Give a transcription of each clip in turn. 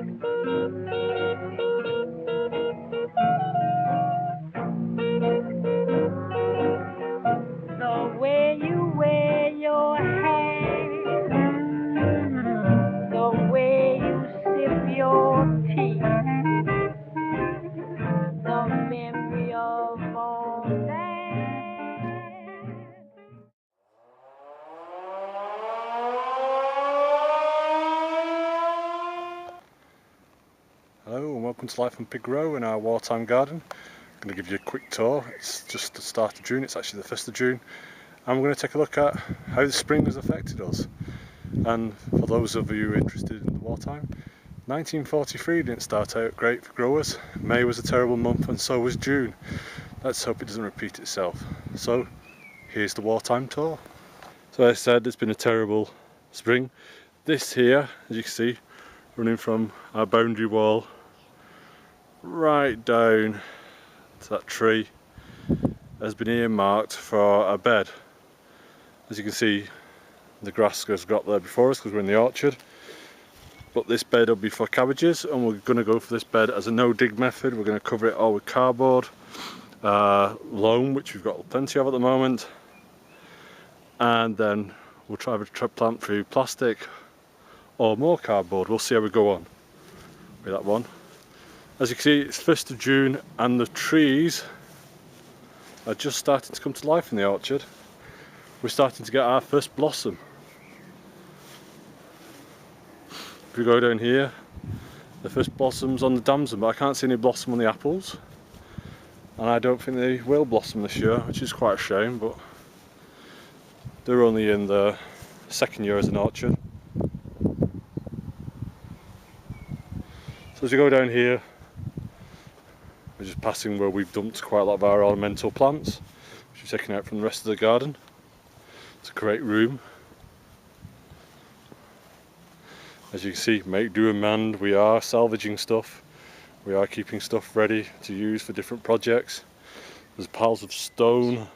The way you wear your hair, the way you sip your tea, the memory of all that. Hello and welcome to Life on Pig Row in our wartime garden. I'm going to give you a quick tour. It's just the start of June, it's actually the 1st of June, and we're going to take a look at how the spring has affected us. And for those of you interested in the wartime, 1943 didn't start out great for growers. May was a terrible month and so was June. Let's hope it doesn't repeat itself. So here's the wartime tour. So as I said, it's been a terrible spring. This here, as you can see, running from our boundary wall right down to that tree, has been earmarked for a bed. As you can see, the grass has got there before us because we're in the orchard, but this bed will be for cabbages, and we're going to go for this bed as a no dig method. We're going to cover it all with cardboard, loam, which we've got plenty of at the moment, and then we'll try to plant through plastic or more cardboard. We'll see how we go on with that one. As you can see, it's 1st of June and the trees are just starting to come to life in the orchard. We're starting to get our first blossom. If we go down here, the first blossoms on the damson, but I can't see any blossom on the apples, and I don't think they will blossom this year, which is quite a shame, but they're only in the 2nd year as an orchard. So as we go down here, we're just passing where we've dumped quite a lot of our ornamental plants, which we're taking out from the rest of the garden. It's a great room. As you can see, make do and mend, we are salvaging stuff. We are keeping stuff ready to use for different projects. There's piles of stone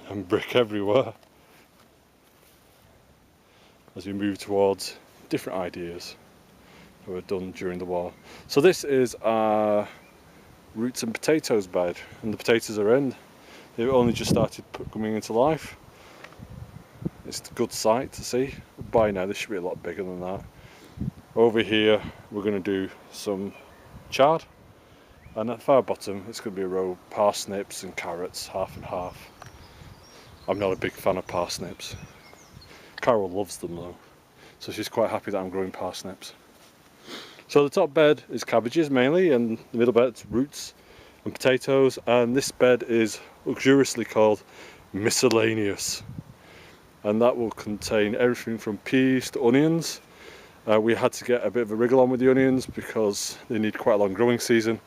and brick everywhere as we move towards different ideas that were done during the war. So this is our roots and potatoes bed, and the potatoes are in. They've only just started coming into life. It's a good sight to see. By now this should be a lot bigger than that. Over here we're going to do some chard, and at the far bottom it's going to be a row of parsnips and carrots, half and half. I'm not a big fan of parsnips. Carol loves them though, so she's quite happy that I'm growing parsnips. So the top bed is cabbages mainly, and the middle bed's roots and potatoes, and this bed is luxuriously called miscellaneous, and that will contain everything from peas to onions. We had to get a bit of a wriggle on with the onions because they need quite a long growing season,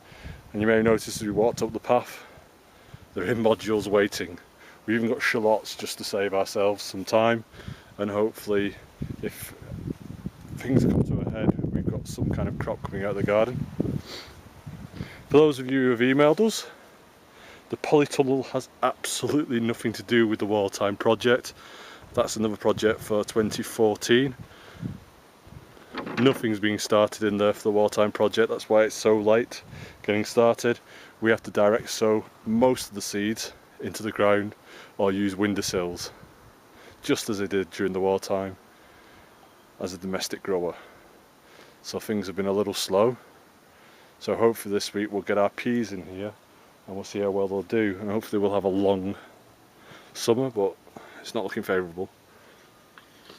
and you may have noticed as we walked up the path, they're in modules waiting. We even got shallots just to save ourselves some time, and hopefully if things come to a head, we've got some kind of crop coming out of the garden. For those of you who have emailed us, the polytunnel has absolutely nothing to do with the wartime project. That's another project for 2014. Nothing's being started in there for the wartime project, that's why it's so late getting started. We have to direct sow most of the seeds into the ground or use windowsills, just as they did during the wartime as a domestic grower. So things have been a little slow. So hopefully this week we'll get our peas in here and we'll see how well they'll do, and hopefully we'll have a long summer, but it's not looking favourable.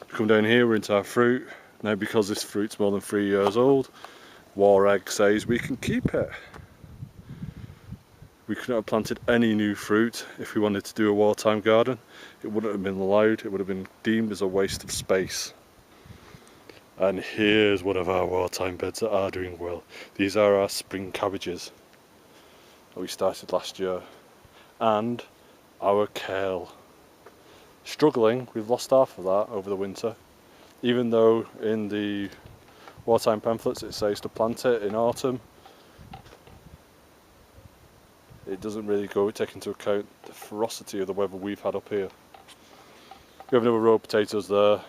Come down here, we're into our fruit. Now because this fruit's more than 3 years old, War Egg says we can keep it. We couldn't have planted any new fruit if we wanted to do a wartime garden. It wouldn't have been allowed, it would have been deemed as a waste of space. And here's one of our wartime beds that are doing well. These are our spring cabbages that we started last year, and our kale. Struggling, we've lost half of that over the winter, even though in the wartime pamphlets it says to plant it in autumn. It doesn't really take into account the ferocity of the weather we've had up here. We have another row of potatoes there.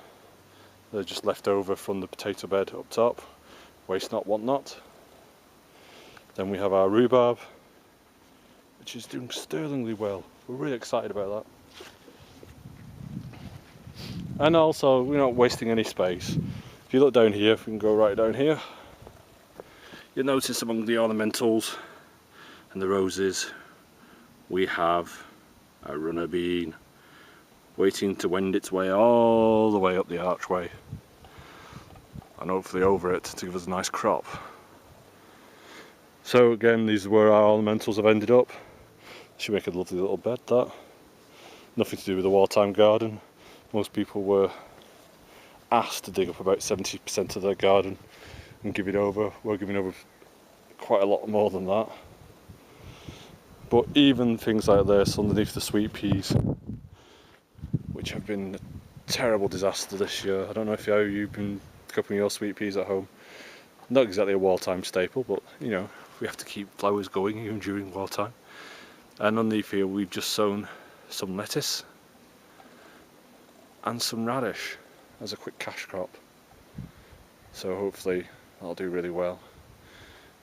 They're just left over from the potato bed up top. waste not, want not. Then we have our rhubarb, which is doing sterlingly well. We're really excited about that. And also, we're not wasting any space. If you look down here, if we can go right down here, you'll notice among the ornamentals and the roses, we have a runner bean waiting to wend its way all the way up the archway and hopefully over it to give us a nice crop. So again, these are where our ornamentals have ended up. Should make a lovely little bed, that. Nothing to do with the Wartime garden. Most people were asked to dig up about 70% of their garden and give it over. We're giving over quite a lot more than that. But even things like this underneath the sweet peas, which have been a terrible disaster this year. I don't know if you've been cooking your sweet peas at home. Not exactly a wartime staple, but you know, we have to keep flowers going even during wartime. And underneath here we've just sown some lettuce and some radish as a quick cash crop. So hopefully that'll do really well.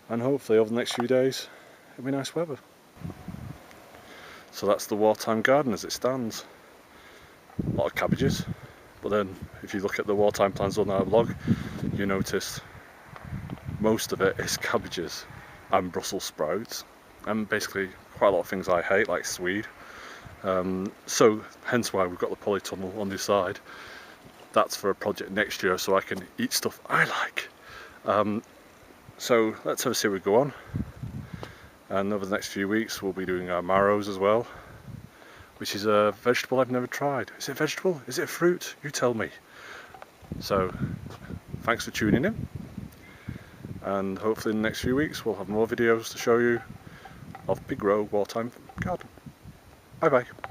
And hopefully over the next few days it'll be nice weather. So that's the wartime garden as it stands. A lot of cabbages, but then if you look at the wartime plans on our blog, you notice most of it is cabbages and Brussels sprouts, and basically quite a lot of things I hate, like swede. So hence why we've got the polytunnel on this side. That's for a project next year, so I can eat stuff I like. So let's have a see where we go on. And over the next few weeks we'll be doing our marrows as well, which is a vegetable I've never tried. Is it a vegetable? Is it a fruit? You tell me. So thanks for tuning in, and hopefully in the next few weeks we'll have more videos to show you of Big Row Wartime Garden. Bye bye.